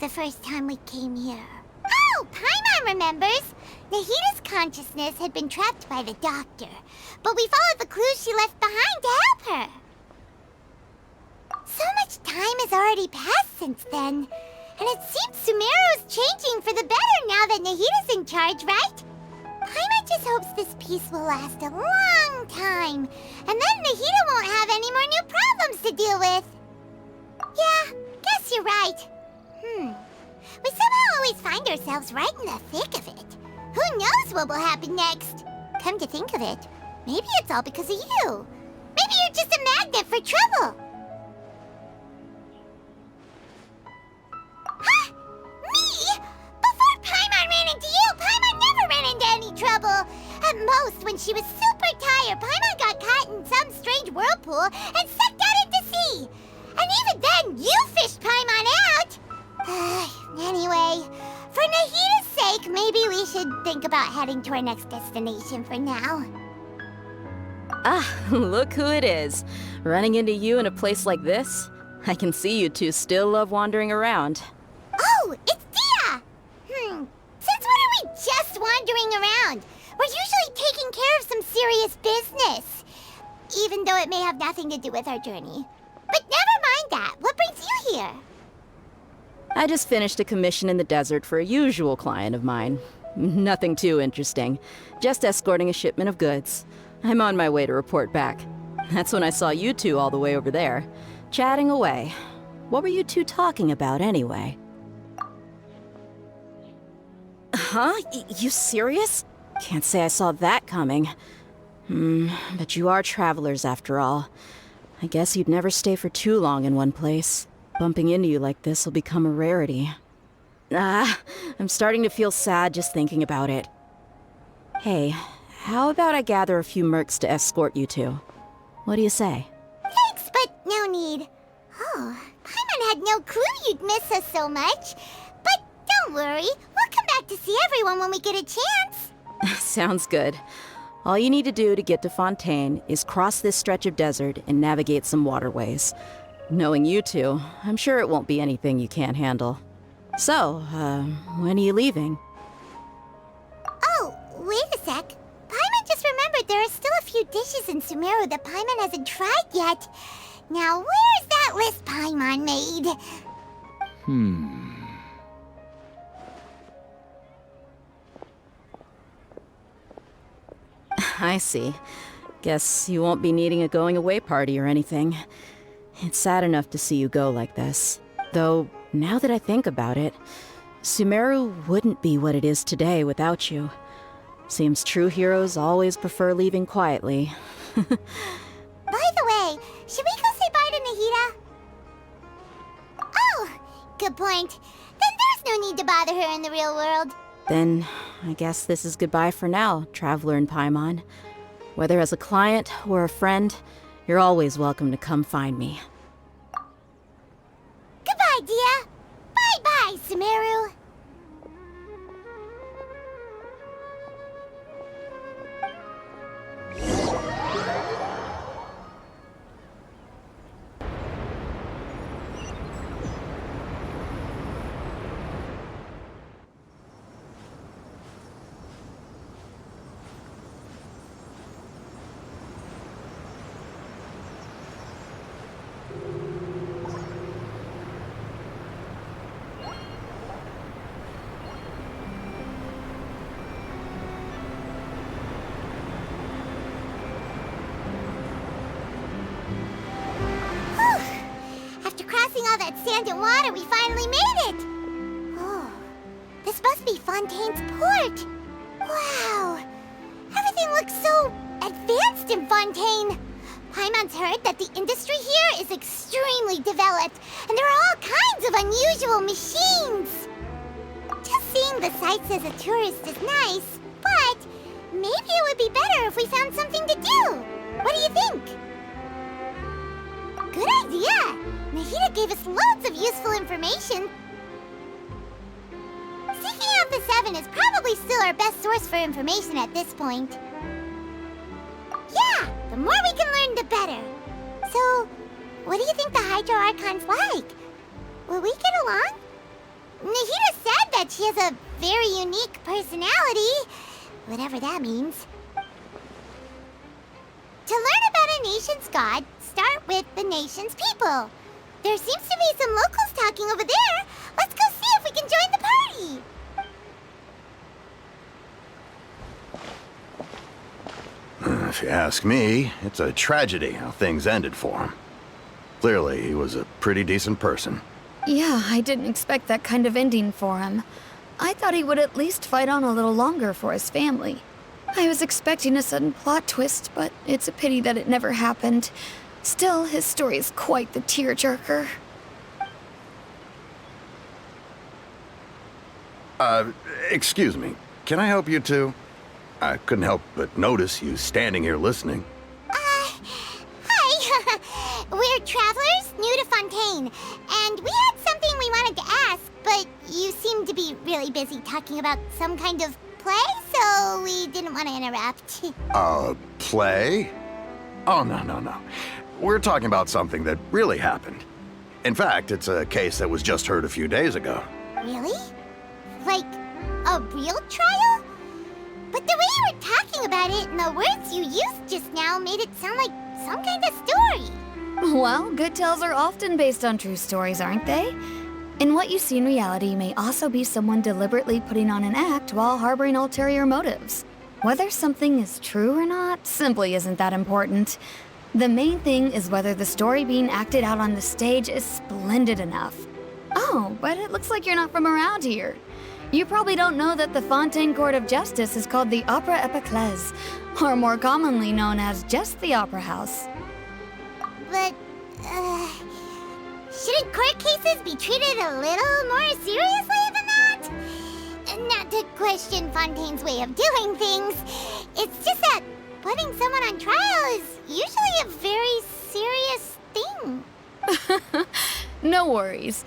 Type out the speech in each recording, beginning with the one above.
the first time we came here. Oh, Paimon remembers! Nahita's consciousness had been trapped by the doctor, but we followed the clues she left behind to help her. So much time has already passed since then, and it seems Sumeru's changing for the better now that Nahita's in charge, right? Paimon just hopes this peace will last a long time, and then Nahita won't have any more new problems to deal with. Yeah, guess you're right. We somehow always find ourselves right in the thick of it. Who knows what will happen next? Come to think of it, maybe it's all because of you. Maybe you're just a magnet for trouble. Huh? Me? Before Paimon ran into you, Paimon never ran into any trouble. At most, when she was super tired, Paimon got caught in some strange whirlpool and sucked out into sea. And even then, you fished Paimon out. Anyway, for Nahita's sake, maybe we should think about heading to our next destination for now. Ah, look who it is. Running into you in a place like this? I can see you two still love wandering around. Oh, it's Dia! Since when are we just wandering around? We're usually taking care of some serious business. Even though it may have nothing to do with our journey. But never mind that. What brings you here? I just finished a commission in the desert for a usual client of mine. Nothing too interesting. Just escorting a shipment of goods. I'm on my way to report back. That's when I saw you two all the way over there, chatting away. What were you two talking about anyway? Huh? You serious? Can't say I saw that coming. But you are travelers after all. I guess you'd never stay for too long in one place. Bumping into you like this will become a rarity. I'm starting to feel sad just thinking about it. Hey, how about I gather a few mercs to escort you two? What do you say? Thanks, but no need. Oh, Paimon had no clue you'd miss us so much. But don't worry, we'll come back to see everyone when we get a chance. Sounds good. All you need to do to get to Fontaine is cross this stretch of desert and navigate some waterways. Knowing you two, I'm sure it won't be anything you can't handle. So, when are you leaving? Oh, wait a sec. Paimon just remembered there are still a few dishes in Sumeru that Paimon hasn't tried yet. Now, where's that list Paimon made? I see. Guess you won't be needing a going-away party or anything. It's sad enough to see you go like this. Though, now that I think about it, Sumeru wouldn't be what it is today without you. Seems true heroes always prefer leaving quietly. By the way, should we go say bye to Nahita? Oh, good point. Then there's no need to bother her in the real world. Then, I guess this is goodbye for now, Traveler in Paimon. Whether as a client or a friend, you're always welcome to come find me. Goodbye, Dia. Bye-bye, Sumeru. All that sand and water, we finally made it! Oh, this must be Fontaine's port! Wow! Everything looks so advanced in Fontaine! Paimon's heard that the industry here is extremely developed, and there are all kinds of unusual machines! Just seeing the sights as a tourist is nice, but maybe it would be better if we found something to do! What do you think? Good idea! Nahita gave us loads of useful information. Seeking out the Seven is probably still our best source for information at this point. Yeah, the more we can learn, the better. So, what do you think the Hydro Archon's like? Will we get along? Nahida said that she has a very unique personality, whatever that means. To learn about a nation's god, start with the nation's people. There seems to be some locals talking over there. Let's go see if we can join the party. If you ask me, it's a tragedy how things ended for him. Clearly, he was a pretty decent person. Yeah, I didn't expect that kind of ending for him. I thought he would at least fight on a little longer for his family. I was expecting a sudden plot twist, but it's a pity that it never happened. Still, his story is quite the tearjerker. Excuse me. Can I help you two? I couldn't help but notice you standing here listening. Hi. We're travelers new to Fontaine, and we had something we wanted to ask, but you seem to be really busy talking about some kind of play, so we didn't want to interrupt. Play? Oh, no. We're talking about something that really happened. In fact, it's a case that was just heard a few days ago. Really? Like, a real trial? But the way you were talking about it and the words you used just now made it sound like some kind of story. Well, good tales are often based on true stories, aren't they? And what you see in reality may also be someone deliberately putting on an act while harboring ulterior motives. Whether something is true or not simply isn't that important. The main thing is whether the story being acted out on the stage is splendid enough. Oh, but it looks like you're not from around here. You probably don't know that the Fontaine Court of Justice is called the Opera Epiclese, or more commonly known as just the Opera House. But, shouldn't court cases be treated a little more seriously than that? Not to question Fontaine's way of doing things, it's just that putting someone on trial is usually a very serious thing. No worries.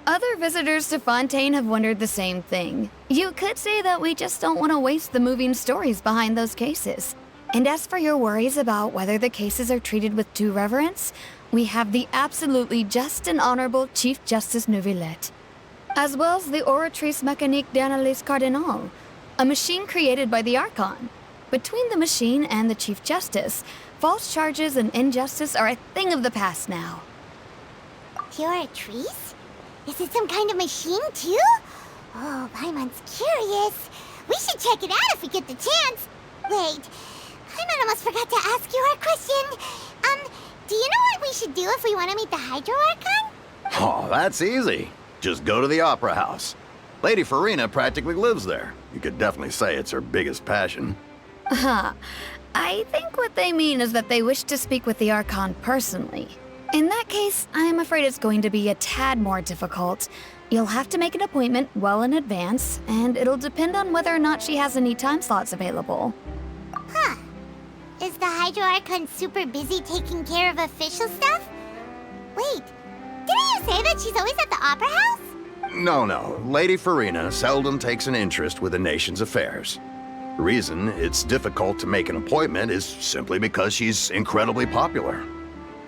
Other visitors to Fontaine have wondered the same thing. You could say that we just don't want to waste the moving stories behind those cases. And as for your worries about whether the cases are treated with due reverence, we have the absolutely just and honorable Chief Justice Neuvillette, as well as the Oratrice Mécanique d'Analyse Cardinal, a machine created by the Archon. Between the machine and the Chief Justice, false charges and injustice are a thing of the past now. Oratrice? Is it some kind of machine, too? Oh, Paimon's curious. We should check it out if we get the chance. Wait, Paimon almost forgot to ask you our question. Do you know what we should do if we want to meet the Hydro Archon? Oh, that's easy. Just go to the Opera House. Lady Farina practically lives there. You could definitely say it's her biggest passion. I think what they mean is that they wish to speak with the Archon personally. In that case, I'm afraid it's going to be a tad more difficult. You'll have to make an appointment well in advance, and it'll depend on whether or not she has any time slots available. Huh. Is the Hydro Archon super busy taking care of official stuff? Wait, didn't you say that she's always at the Opera House? No. Lady Farina seldom takes an interest with the nation's affairs. The reason it's difficult to make an appointment is simply because she's incredibly popular.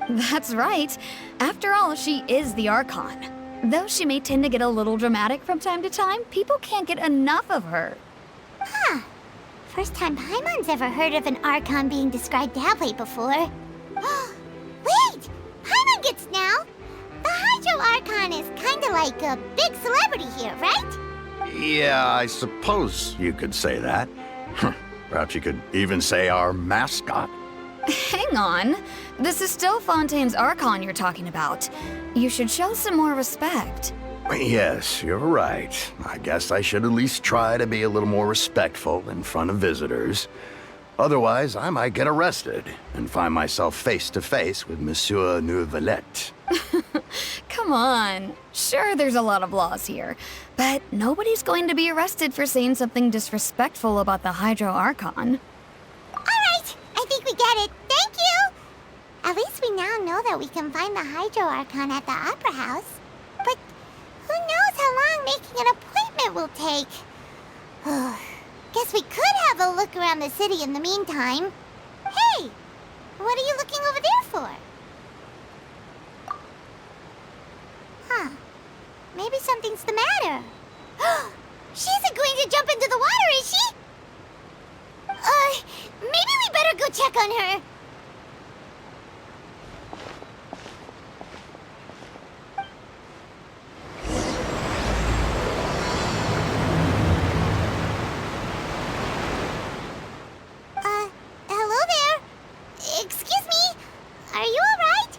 That's right. After all, she is the Archon. Though she may tend to get a little dramatic from time to time, people can't get enough of her. Huh. First time Paimon's ever heard of an Archon being described that way before. Wait! Paimon gets now! The Hydro Archon is kinda like a big celebrity here, right? Yeah, I suppose you could say that. Perhaps you could even say our mascot. Hang on. This is still Fontaine's Archon you're talking about. You should show some more respect. Yes, you're right. I guess I should at least try to be a little more respectful in front of visitors. Otherwise, I might get arrested and find myself face to face with Monsieur Neuvillette. Come on. Sure, there's a lot of laws here, but nobody's going to be arrested for saying something disrespectful about the Hydro Archon. Alright, I think we get it. Thank you! At least we now know that we can find the Hydro Archon at the Opera House. But who knows how long making an appointment will take? Guess we could have a look around the city in the meantime. Hey! What are you looking over there for? Huh. Maybe something's the matter. ready to jump into the water, is she? Maybe we better go check on her. Hello there. Excuse me. Are you alright?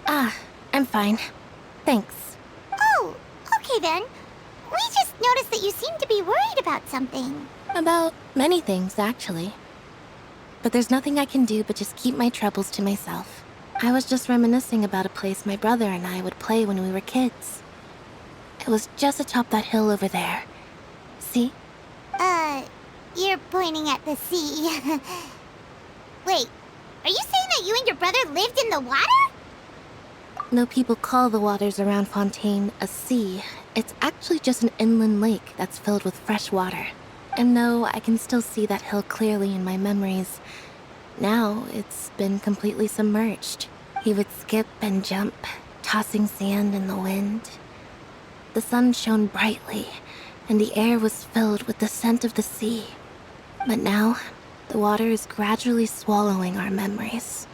Huh? I'm fine. Thanks. Oh, okay then. We just noticed that you seem to be worried about something. About many things, actually. But there's nothing I can do but just keep my troubles to myself. I was just reminiscing about a place my brother and I would play when we were kids. It was just atop that hill over there. See? You're pointing at the sea. Wait, are you saying that you and your brother lived in the water? No people call the waters around Fontaine a sea. It's actually just an inland lake that's filled with fresh water. And no, I can still see that hill clearly in my memories. Now, it's been completely submerged. He would skip and jump, tossing sand in the wind. The sun shone brightly, and the air was filled with the scent of the sea. But now, the water is gradually swallowing our memories.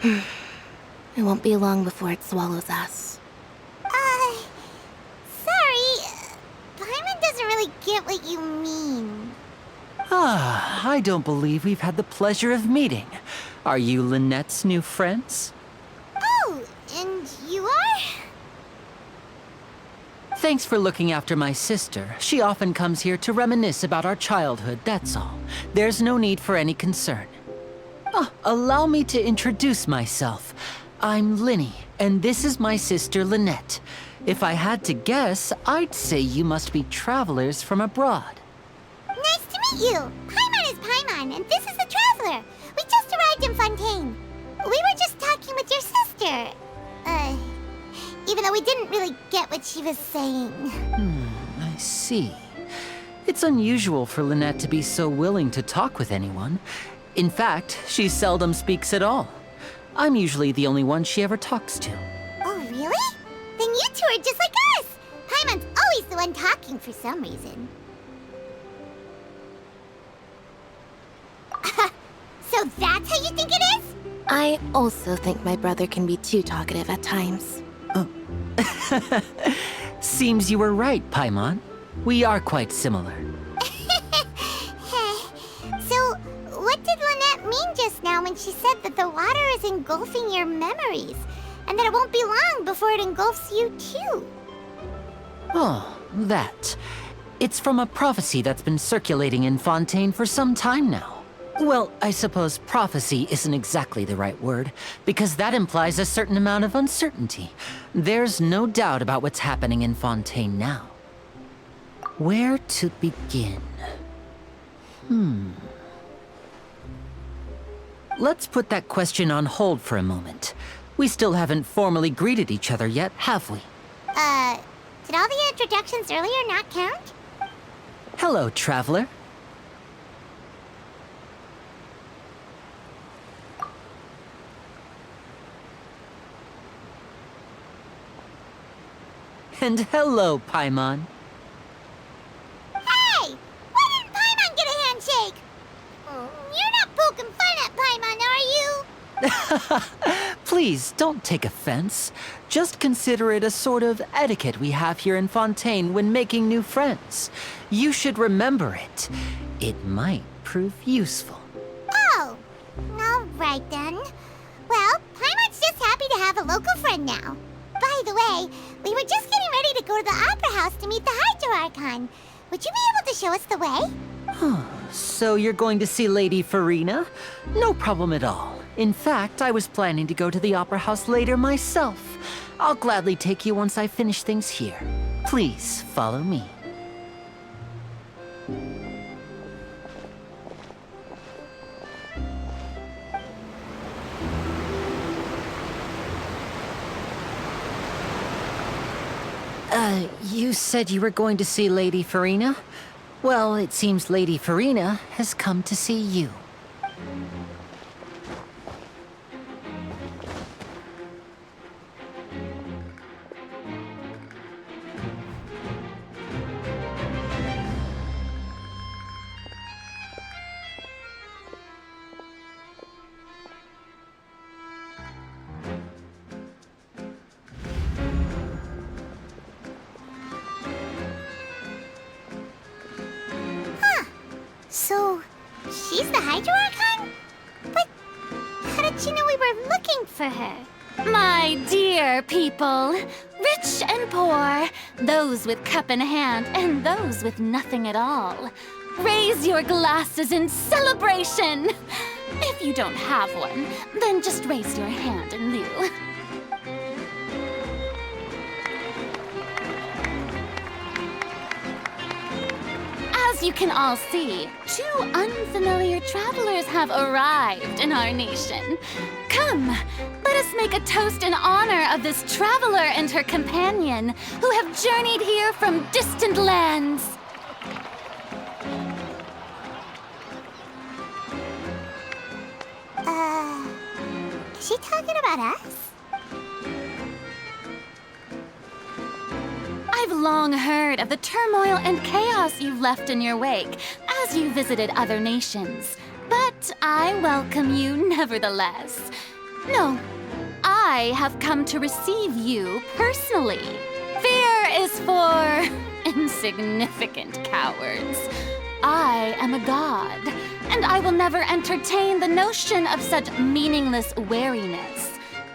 It won't be long before it swallows us. Sorry. Paimon doesn't really get what you mean. I don't believe we've had the pleasure of meeting. Are you Lynette's new friends? Oh, and you are? Thanks for looking after my sister. She often comes here to reminisce about our childhood, that's all. There's no need for any concern. Allow me to introduce myself. I'm Linny, and this is my sister Lynette. If I had to guess, I'd say you must be travelers from abroad. Nice to meet you. Paimon is Paimon, and this is the Traveler. We just arrived in Fontaine. We were just talking with your sister. Even though we didn't really get what she was saying. I see. It's unusual for Lynette to be so willing to talk with anyone. In fact, she seldom speaks at all. I'm usually the only one she ever talks to. Oh, really? Then you two are just like us. Paimon's always the one talking for some reason. So that's how you think it is? I also think my brother can be too talkative at times. Seems you were right, Paimon. We are quite similar. So, what did Lynette mean just now when she said that the water is engulfing your memories? And that it won't be long before it engulfs you too? Oh, that. It's from a prophecy that's been circulating in Fontaine for some time now. Well, I suppose prophecy isn't exactly the right word, because that implies a certain amount of uncertainty. There's no doubt about what's happening in Fontaine now. Where to begin? Let's put that question on hold for a moment. We still haven't formally greeted each other yet, have we? Did all the introductions earlier not count? Hello, Traveler. And hello, Paimon. Hey! Why didn't Paimon get a handshake? You're not poking fun at Paimon, are you? Please, don't take offense. Just consider it a sort of etiquette we have here in Fontaine when making new friends. You should remember it. It might prove useful. Oh, all right then. Well, Paimon's just happy to have a local friend now. By the way, we were just getting ready to go to the Opera House to meet the Hydro Archon. Would you be able to show us the way? So you're going to see Lady Farina? No problem at all. In fact, I was planning to go to the Opera House later myself. I'll gladly take you once I finish things here. Please, follow me. You said you were going to see Lady Farina? Well, it seems Lady Farina has come to see you. she's the Hydro Archon? But how did she know we were looking for her? My dear people, rich and poor, those with cup in hand and those with nothing at all, raise your glasses in celebration! If you don't have one, then just raise your hand in lieu. As you can all see, 2 unfamiliar travelers have arrived in our nation. Come, let us make a toast in honor of this traveler and her companion who have journeyed here from distant lands. Is she talking about us? I've long heard of the turmoil and chaos you've left in your wake as you visited other nations. But I welcome you nevertheless. No, I have come to receive you personally. Fear is for insignificant cowards. I am a god, and I will never entertain the notion of such meaningless wariness.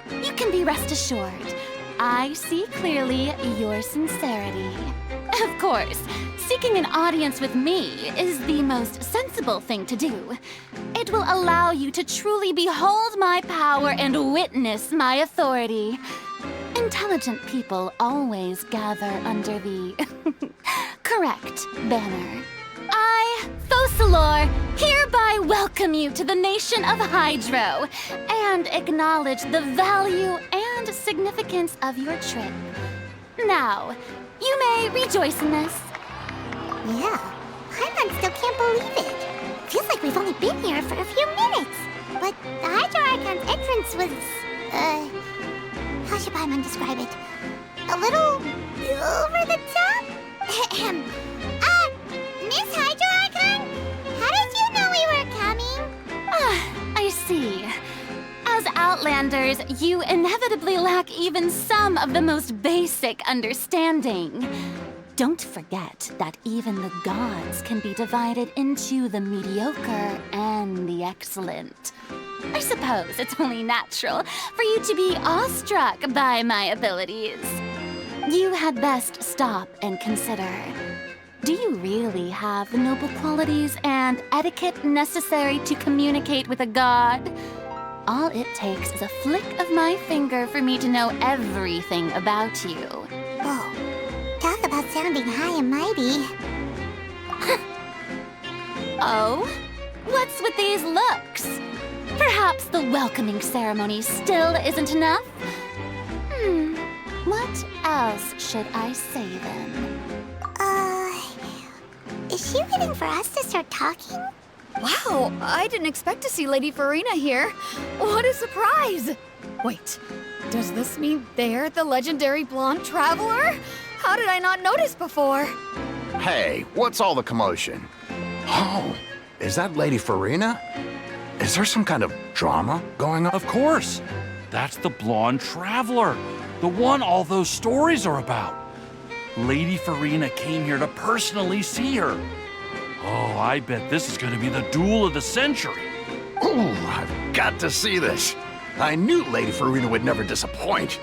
You can be rest assured, I see clearly your sincerity. Of course, seeking an audience with me is the most sensible thing to do. It will allow you to truly behold my power and witness my authority. Intelligent people always gather under the correct banner. I, Focalor, hereby welcome you to the nation of Hydro and acknowledge the value and significance of your trip. Now, you may rejoice in this. Yeah, Paimon still can't believe it. Feels like we've only been here for a few minutes. But the Hydro Archon's entrance was, how should Paimon describe it? A little over the top? Miss Hydro Archon? How did you know we were coming? I see. As Outlanders, you inevitably lack even some of the most basic understanding. Don't forget that even the gods can be divided into the mediocre and the excellent. I suppose it's only natural for you to be awestruck by my abilities. You had best stop and consider. Do you really have the noble qualities and etiquette necessary to communicate with a god? All it takes is a flick of my finger for me to know everything about you. Whoa, talk about sounding high and mighty. Oh? What's with these looks? Perhaps the welcoming ceremony still isn't enough? What else should I say then? Is she waiting for us to start talking? Wow, I didn't expect to see Lady Farina here. What a surprise! Wait, does this mean they're the legendary blonde traveler? How did I not notice before? Hey, what's all the commotion? Oh, is that Lady Farina? Is there some kind of drama going on? Of course. That's the blonde traveler. The one all those stories are about. Lady Farina came here to personally see her. Oh, I bet this is going to be the duel of the century. Ooh, I've got to see this. I knew Lady Farina would never disappoint.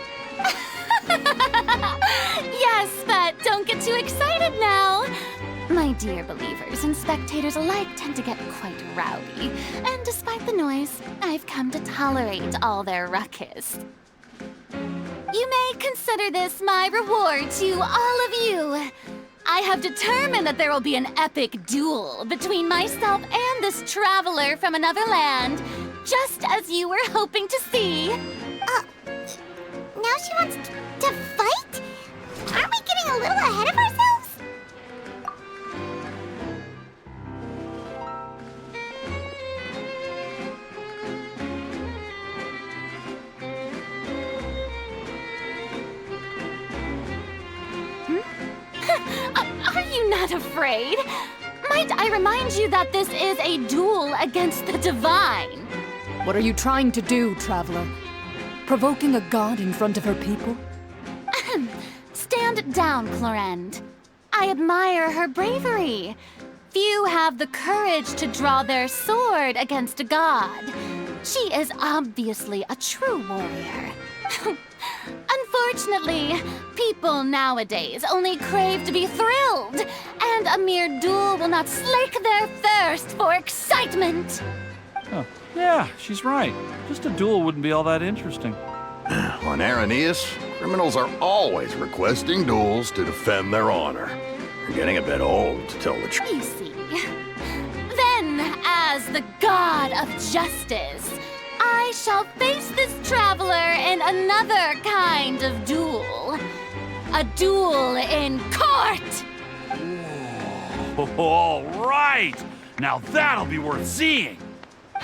Yes, but don't get too excited now. My dear believers and spectators alike tend to get quite rowdy, and despite the noise, I've come to tolerate all their ruckus. You may consider this my reward to all of you. I have determined that there will be an epic duel between myself and this traveler from another land, just as you were hoping to see. Now she wants to fight? Aren't we getting a little ahead of ourselves? Are you not afraid? Might I remind you that this is a duel against the divine? What are you trying to do, traveler? Provoking a god in front of her people? Stand down, Clorend. I admire her bravery. few have the courage to draw their sword against a god. She is obviously a true warrior. Unfortunately, people nowadays only crave to be thrilled, and a mere duel will not slake their thirst for excitement. Oh, yeah, she's right. Just a duel wouldn't be all that interesting. On Araneus, criminals are always requesting duels to defend their honor. They're getting a bit old, to tell the truth. You see. Then, as the god of justice, I shall face this traveler in another kind of duel. A duel in court! All right! Now that'll be worth seeing!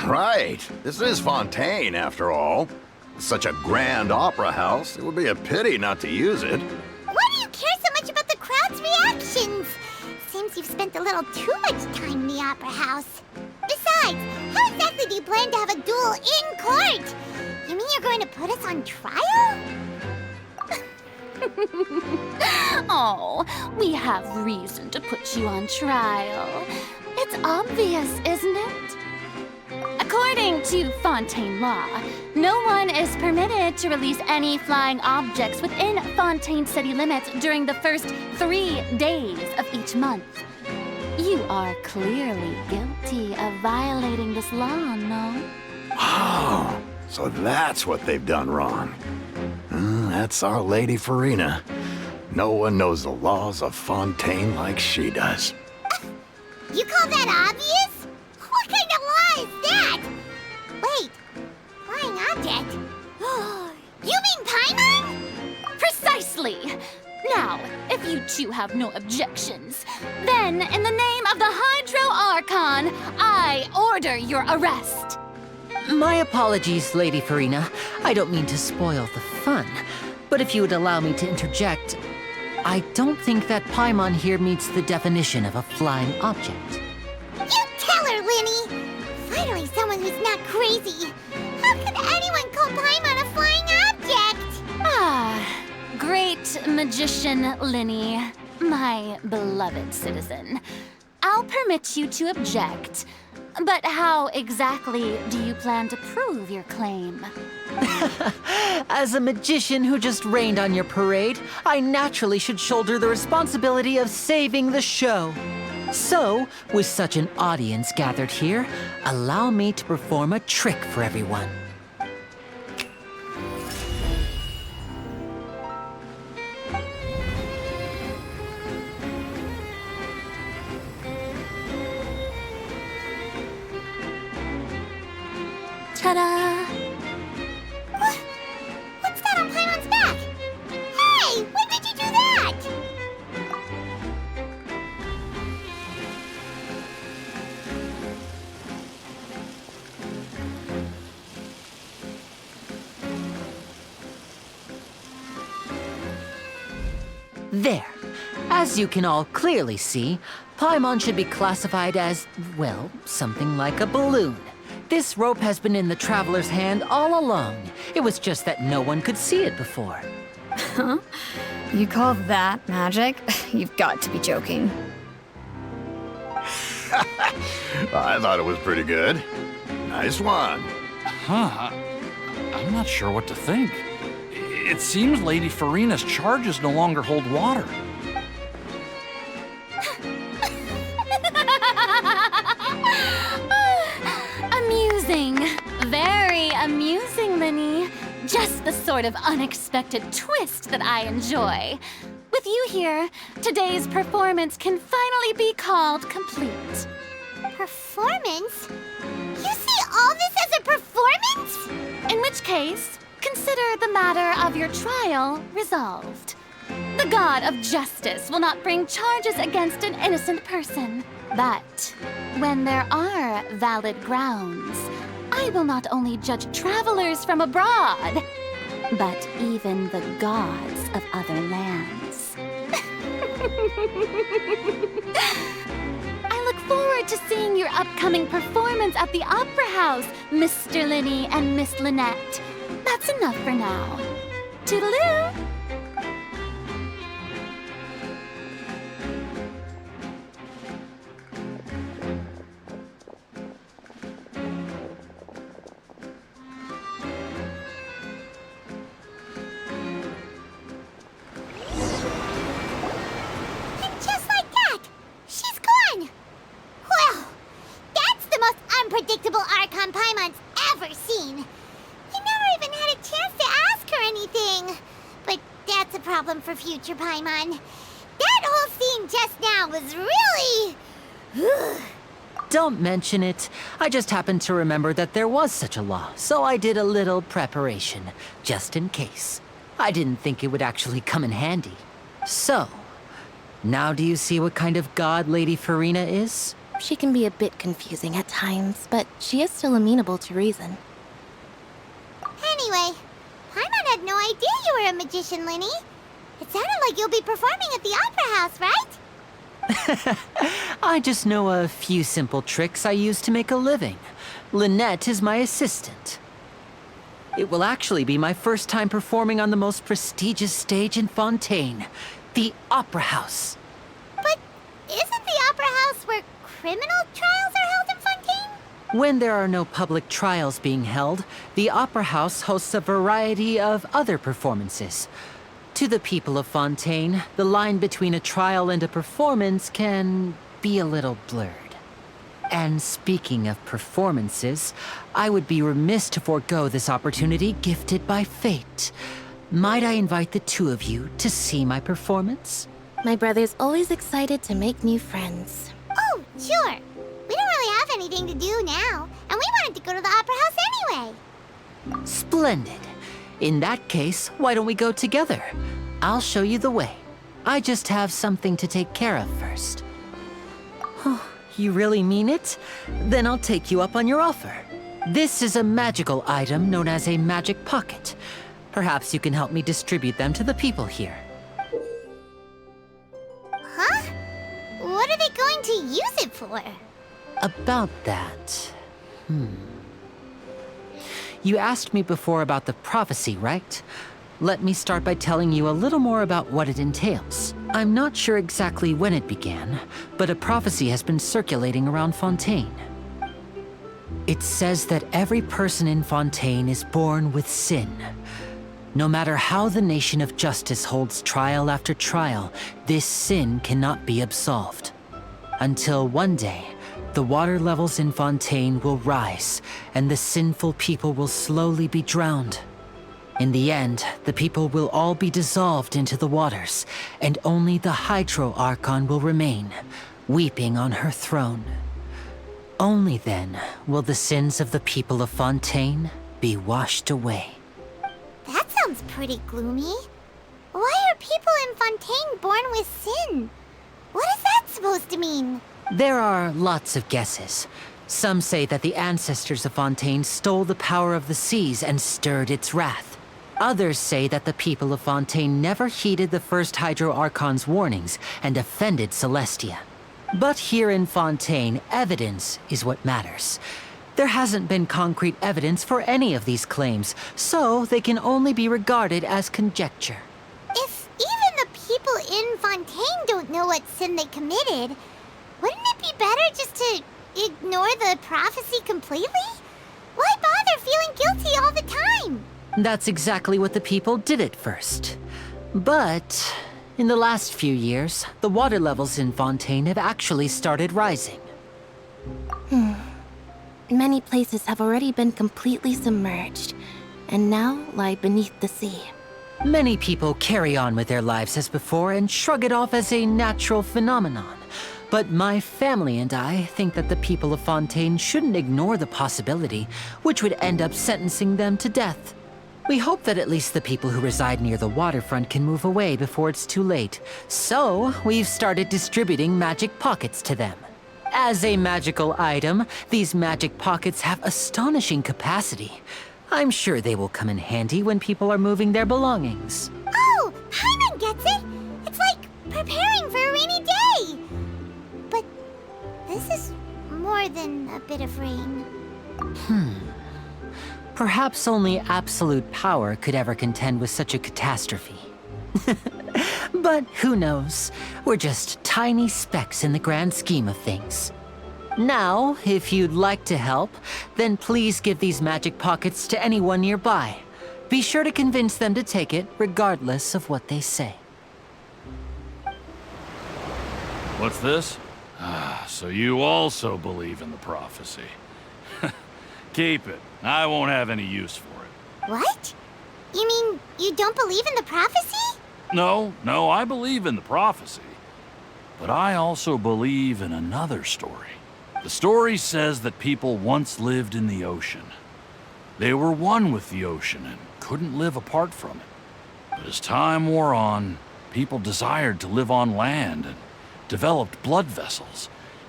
Right. This is Fontaine, after all. Such a grand opera house, it would be a pity not to use it. Why do you care so much about the crowd's reactions? Seems you've spent a little too much time in the opera house. Besides, how exactly do you plan to have a duel in court? You mean you're going to put us on trial? Oh, we have reason to put you on trial. It's obvious, isn't it? According to Fontaine law, no one is permitted to release any flying objects within Fontaine city limits during the first 3 days of each month. You are clearly guilty of violating this law, no? Oh, so that's what they've done wrong. That's our Lady Farina. No one knows the laws of Fontaine like she does. You call that obvious? What kind of law is that? Wait, flying object? You mean Paimon? Precisely! Now, if you two have no objections, then in the name of the Hydro Archon, I order your arrest. My apologies, Lady Farina. I don't mean to spoil the fun. But if you would allow me to interject, I don't think that Paimon here meets the definition of a flying object. You tell her, Linny! Finally someone who's not crazy. How could anyone call Paimon a flying object? Ah, great magician Linny, my beloved citizen. I'll permit you to object, but how exactly do you plan to prove your claim? As a magician who just rained on your parade, I naturally should shoulder the responsibility of saving the show. So, with such an audience gathered here, allow me to perform a trick for everyone. Ta-da! What's that on Paimon's back? Hey, when did you do that? There. As you can all clearly see, Paimon should be classified as, well, something like a balloon. This rope has been in the traveler's hand all along. It was just that no one could see it before. Huh? You call that magic? You've got to be joking. I thought it was pretty good. Nice one. Huh? I'm not sure what to think. It seems Lady Farina's charges no longer hold water. Amusing. Very amusing, Linny. Just the sort of unexpected twist that I enjoy. With you here, today's performance can finally be called complete. Performance? You see all this as a performance? In which case, consider the matter of your trial resolved. The god of justice will not bring charges against an innocent person. But when there are valid grounds, I will not only judge travelers from abroad, but even the gods of other lands. I look forward to seeing your upcoming performance at the Opera House, Mr. Linny and Miss Lynette. That's enough for now. Toodaloo! problem for future Paimon. That whole scene just now was really... Don't mention it. I just happened to remember that there was such a law, so I did a little preparation, just in case. I didn't think it would actually come in handy. So, now do you see what kind of god Lady Farina is? She can be a bit confusing at times, but she is still amenable to reason. Anyway, Paimon had no idea you were a magician, Linny. It sounded like you'll be performing at the Opera House, right? I just know a few simple tricks I use to make a living. Lynette is my assistant. It will actually be my first time performing on the most prestigious stage in Fontaine, the Opera House. But isn't the Opera House where criminal trials are held in Fontaine? When there are no public trials being held, the Opera House hosts a variety of other performances. To the people of Fontaine, the line between a trial and a performance can be a little blurred. And speaking of performances, I would be remiss to forego this opportunity gifted by fate. Might I invite the two of you to see my performance? My brother's always excited to make new friends. Oh, sure. We don't really have anything to do now, and we wanted to go to the Opera House anyway. Splendid. In that case, why don't we go together? I'll show you the way. I just have something to take care of first. Oh, you really mean it? Then I'll take you up on your offer. This is a magical item known as a magic pocket. Perhaps you can help me distribute them to the people here. Huh? What are they going to use it for? About that... You asked me before about the prophecy, right? Let me start by telling you a little more about what it entails. I'm not sure exactly when it began, but a prophecy has been circulating around Fontaine. It says that every person in Fontaine is born with sin. No matter how the nation of justice holds trial after trial, this sin cannot be absolved. Until one day, the water levels in Fontaine will rise, and the sinful people will slowly be drowned. In the end, the people will all be dissolved into the waters, and only the Hydro Archon will remain, weeping on her throne. Only then will the sins of the people of Fontaine be washed away. That sounds pretty gloomy. Why are people in Fontaine born with sin? What is that supposed to mean? There are lots of guesses. Some say that the ancestors of Fontaine stole the power of the seas and stirred its wrath. Others say that the people of Fontaine never heeded the first Hydro Archon's warnings and offended Celestia. But here in Fontaine, evidence is what matters. There hasn't been concrete evidence for any of these claims, so they can only be regarded as conjecture. If even the people in Fontaine don't know what sin they committed, wouldn't it be better just to ignore the prophecy completely? Why bother feeling guilty all the time? That's exactly what the people did at first. But in the last few years, the water levels in Fontaine have actually started rising. Many places have already been completely submerged, and now lie beneath the sea. Many people carry on with their lives as before and shrug it off as a natural phenomenon. But my family and I think that the people of Fontaine shouldn't ignore the possibility, which would end up sentencing them to death. We hope that at least the people who reside near the waterfront can move away before it's too late. So, we've started distributing magic pockets to them. As a magical item, these magic pockets have astonishing capacity. I'm sure they will come in handy when people are moving their belongings. Oh, Paimon gets it! It's like preparing for a rainy day! But this is more than a bit of rain. Perhaps only absolute power could ever contend with such a catastrophe. But who knows? We're just tiny specks in the grand scheme of things. Now, if you'd like to help, then please give these magic pockets to anyone nearby. Be sure to convince them to take it, regardless of what they say. What's this? Ah, so you also believe in the prophecy. Keep it. I won't have any use for it. What? You mean you don't believe in the prophecy? No, I believe in the prophecy. But I also believe in another story. The story says that people once lived in the ocean. They were one with the ocean and couldn't live apart from it. But as time wore on, people desired to live on land and developed blood vessels,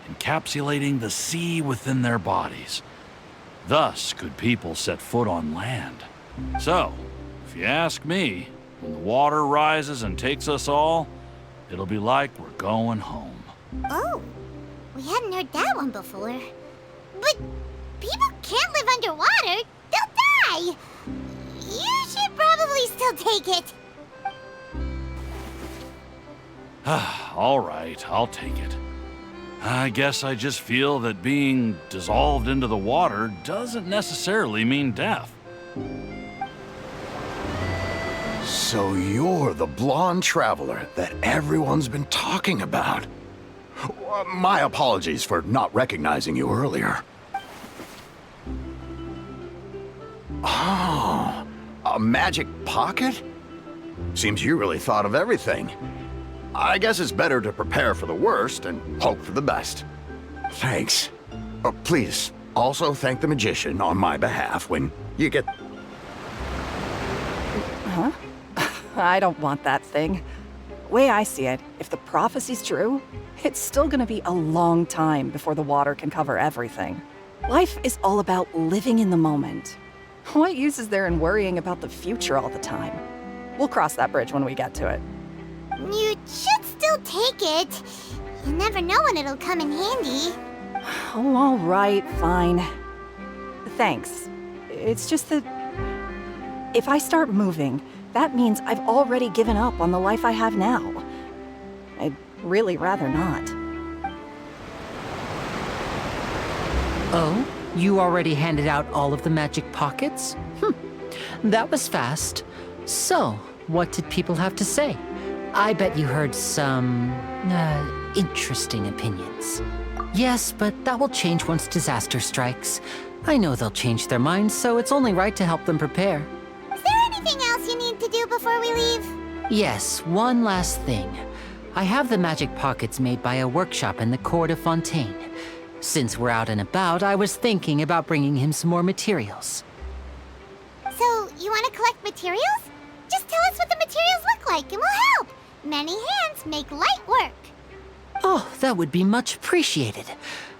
encapsulating the sea within their bodies. Thus could people set foot on land. So, if you ask me, when the water rises and takes us all, it'll be like we're going home. Oh, we hadn't heard that one before. But people can't live underwater. They'll die. You should probably still take it. All right, I'll take it. I guess I just feel that being dissolved into the water doesn't necessarily mean death. So you're the blonde traveler that everyone's been talking about. My apologies for not recognizing you earlier. Oh, a magic pocket? Seems you really thought of everything. I guess it's better to prepare for the worst and hope for the best. Thanks. Please, also thank the magician on my behalf when you get... Huh? I don't want that thing. Way I see it, if the prophecy's true, it's still gonna be a long time before the water can cover everything. Life is all about living in the moment. What use is there in worrying about the future all the time? We'll cross that bridge when we get to it. You should still take it. You never know when it'll come in handy. Oh, all right, fine. Thanks. It's just that if I start moving, that means I've already given up on the life I have now. I'd really rather not. Oh? You already handed out all of the magic pockets? That was fast. So, what did people have to say? I bet you heard some... interesting opinions. Yes, but that will change once disaster strikes. I know they'll change their minds, so it's only right to help them prepare. Is there anything else you need to do before we leave? Yes, one last thing. I have the magic pockets made by a workshop in the court of Fontaine. Since we're out and about, I was thinking about bringing him some more materials. So, you want to collect materials? Just tell us what the materials look like and we'll help. Many hands make light work. Oh, that would be much appreciated.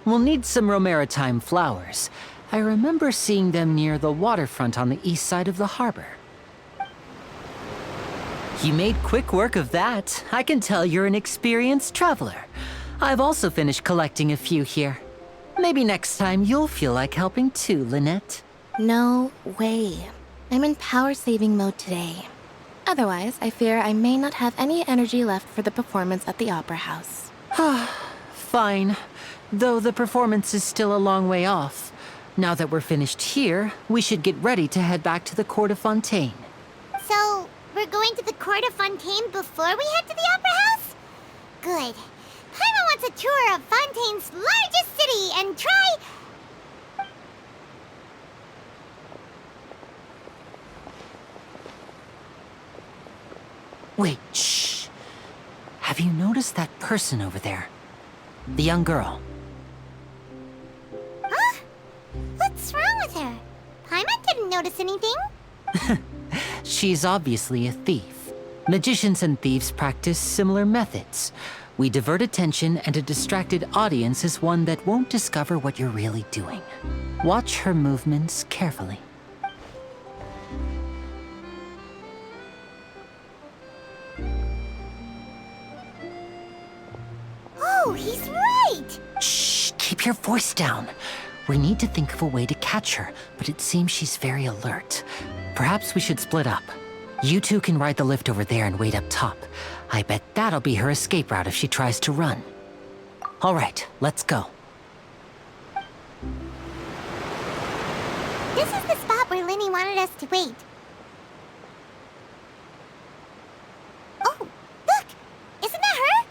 We'll need some Romaritime flowers. I remember seeing them near the waterfront on the east side of the harbor. You made quick work of that. I can tell you're an experienced traveler. I've also finished collecting a few here. Maybe next time you'll feel like helping too, Lynette. No way. I'm in power-saving mode today. Otherwise, I fear I may not have any energy left for the performance at the Opera House. Fine. Though the performance is still a long way off. Now that we're finished here, we should get ready to head back to the Court of Fontaine. So, we're going to the Court of Fontaine before we head to the Opera House? Good. Paimon wants a tour of Fontaine's largest city and try... Wait, shh. Have you noticed that person over there? The young girl. Huh? What's wrong with her? Paimon didn't notice anything. She's obviously a thief. Magicians and thieves practice similar methods. We divert attention, and a distracted audience is one that won't discover what you're really doing. Watch her movements carefully. Oh, he's right! Shh, keep your voice down. We need to think of a way to catch her, but it seems she's very alert. Perhaps we should split up. You two can ride the lift over there and wait up top. I bet that'll be her escape route if she tries to run. All right, let's go. This is the spot where Linny wanted us to wait. Oh, look! Isn't that her?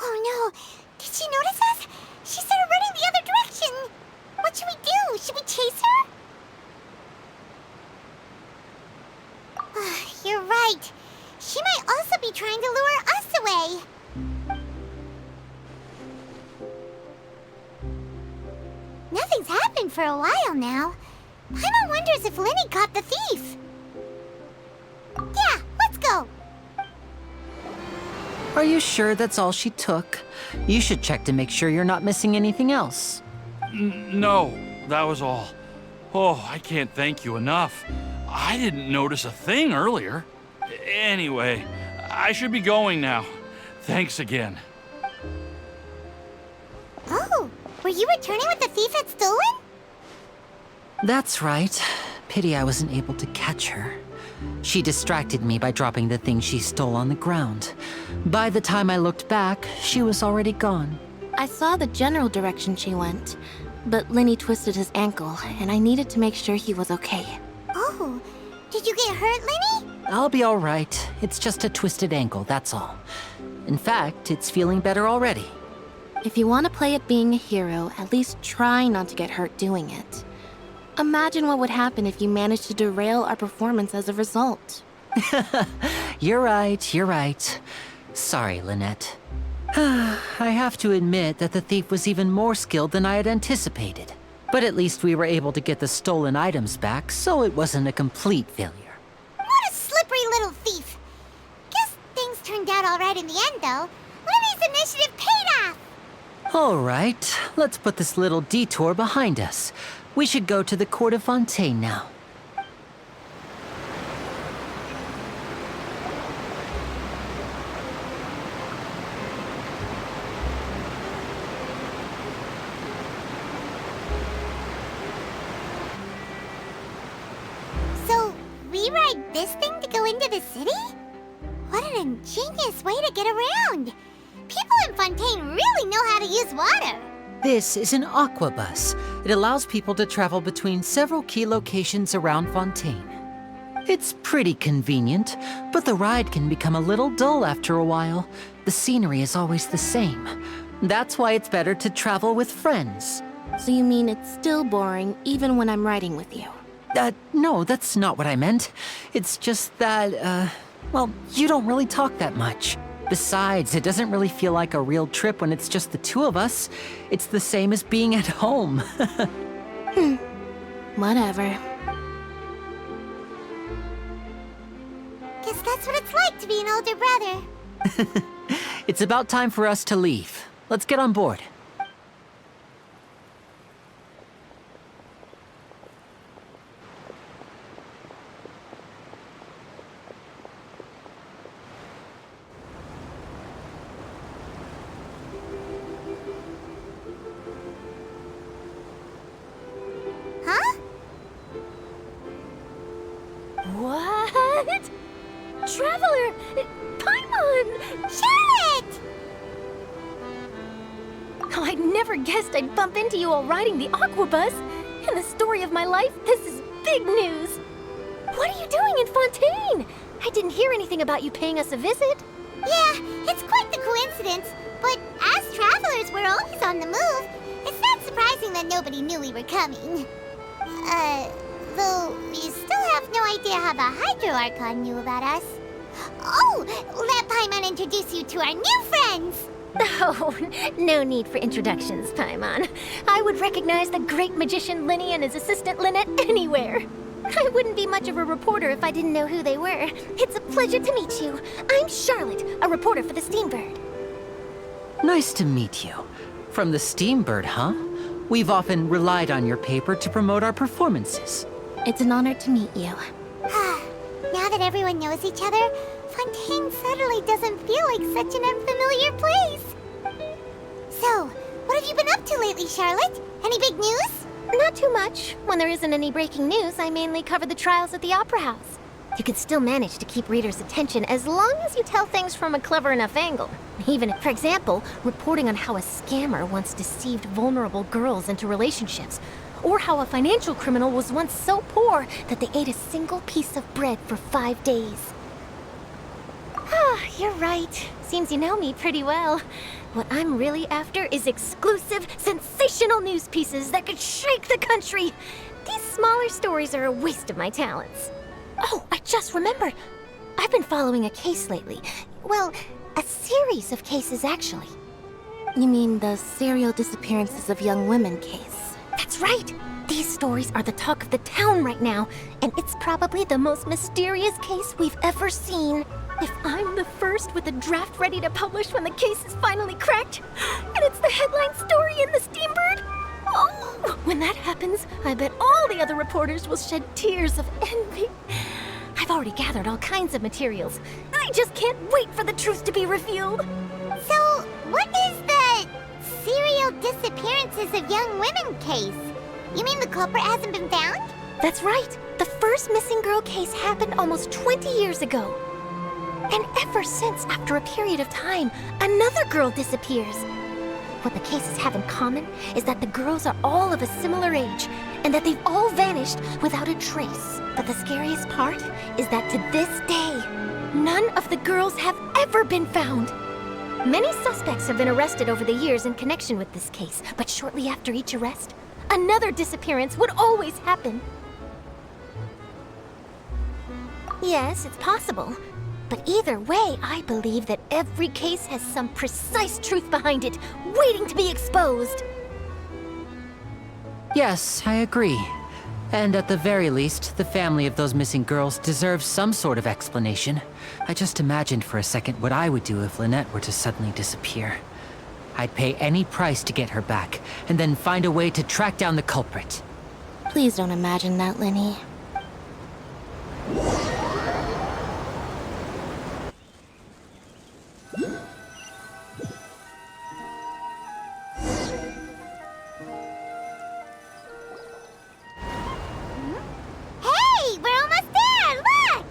Oh no! Did she notice us? She started running the other direction! What should we do? Should we chase her? Nothing's happened for a while now. Paimon wonders if Linny caught the thief. Yeah, let's go. Are you sure that's all she took? You should check to make sure you're not missing anything else. No, that was all. Oh, I can't thank you enough. I didn't notice a thing earlier. Anyway, I should be going now. Thanks again. Oh, were you returning what the thief had stolen? That's right. Pity I wasn't able to catch her. She distracted me by dropping the thing she stole on the ground. By the time I looked back, she was already gone. I saw the general direction she went, but Linny twisted his ankle, and I needed to make sure he was okay. Oh, did you get hurt, Linny? I'll be all right. It's just a twisted ankle, that's all. In fact, it's feeling better already. If you want to play at being a hero, at least try not to get hurt doing it. Imagine what would happen if you managed to derail our performance as a result. You're right. Sorry, Lynette. I have to admit that the thief was even more skilled than I had anticipated. But at least we were able to get the stolen items back, so it wasn't a complete failure. What a slippery little thief. Guess things turned out all right in the end, though. Linny's initiative paid off. All right, let's put this little detour behind us. We should go to the court of Fontaine now. So, we ride this thing to go into the city? What an ingenious way to get around. People in Fontaine really know how to use water. This is an aquabus. It allows people to travel between several key locations around Fontaine. It's pretty convenient, but the ride can become a little dull after a while. The scenery is always the same. That's why it's better to travel with friends. So you mean it's still boring even when I'm riding with you? No, that's not what I meant. It's just that, well, you don't really talk that much. Besides, it doesn't really feel like a real trip when it's just the two of us. It's the same as being at home. Whatever. Guess that's what it's like to be an older brother. It's about time for us to leave. Let's get on board. Huh? What? Traveler! Paimon! Charlotte! Oh, I never guessed I'd bump into you while riding the aquabus. In the story of my life, this is big news. What are you doing in Fontaine? I didn't hear anything about you paying us a visit. Yeah, it's quite the coincidence. But as travelers, we're always on the move. It's not surprising that nobody knew we were coming. Though we still have no idea how the Hydro Archon knew about us. Oh, let Paimon introduce you to our new friends. Oh, no need for introductions, Paimon. I would recognize the great magician Linny and his assistant Lynette anywhere. I wouldn't be much of a reporter if I didn't know who they were. It's a pleasure to meet you. I'm Charlotte, a reporter for the Steambird. Nice to meet you. From the Steambird, huh? We've often relied on your paper to promote our performances. It's an honor to meet you. Now that everyone knows each other, Fontaine suddenly doesn't feel like such an unfamiliar place. So, what have you been up to lately, Charlotte? Any big news? Not too much. When there isn't any breaking news, I mainly cover the trials at the Opera House. You can still manage to keep readers' attention as long as you tell things from a clever enough angle. Even, for example, reporting on how a scammer once deceived vulnerable girls into relationships, or how a financial criminal was once so poor that they ate a single piece of bread for 5 days. Ah, you're right. Seems you know me pretty well. What I'm really after is exclusive, sensational news pieces that could shake the country. These smaller stories are a waste of my talents. Oh, I just remembered. I've been following a case lately. Well, a series of cases, actually. You mean the serial disappearances of young women case? That's right! These stories are the talk of the town right now, and it's probably the most mysterious case we've ever seen. If I'm the first with a draft ready to publish when the case is finally cracked, and it's the headline story in the Steambird, oh, when that happens, I bet all the other reporters will shed tears of envy. I've already gathered all kinds of materials. I just can't wait for the truth to be revealed. So, what is the serial disappearances of young women case? You mean the culprit hasn't been found? That's right. The first missing girl case happened almost 20 years ago. And ever since, after a period of time, another girl disappears. What the cases have in common is that the girls are all of a similar age, and that they've all vanished without a trace. But the scariest part is that to this day, none of the girls have ever been found. Many suspects have been arrested over the years in connection with this case, but shortly after each arrest, another disappearance would always happen. Yes, it's possible. But either way, I believe that every case has some precise truth behind it, waiting to be exposed. Yes, I agree. And at the very least, the family of those missing girls deserves some sort of explanation. I just imagined for a second what I would do if Lynette were to suddenly disappear. I'd pay any price to get her back, and then find a way to track down the culprit. Please don't imagine that, Lenny. Hey, we're almost there! Look!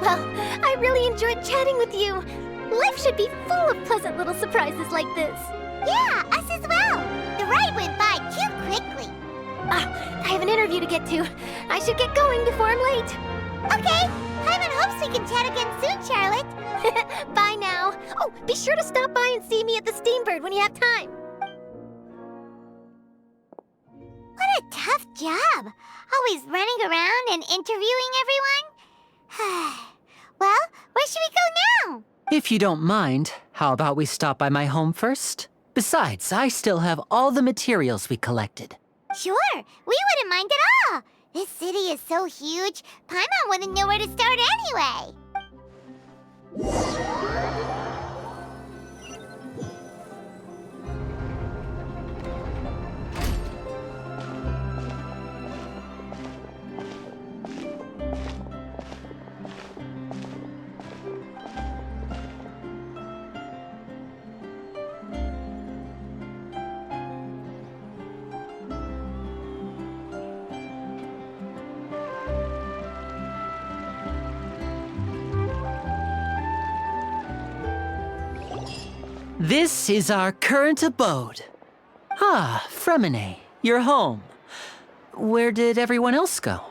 Well, I really enjoyed chatting with you. Life should be full of pleasant little surprises like this. Yeah, us as well. The ride went by too quickly. I have an interview to get to. I should get going before I'm late. Okay, Paimon hopes we can chat again soon, Charlotte. Bye now. Oh, be sure to stop by and see me at the Steambird when you have time. What a tough job. Always running around and interviewing everyone. Well, where should we go now? If you don't mind, how about we stop by my home first? Besides, I still have all the materials we collected. Sure, we wouldn't mind at all. This city is so huge, Paimon wouldn't know where to start anyway. This is our current abode. Ah, Fremine, you're home. Where did everyone else go?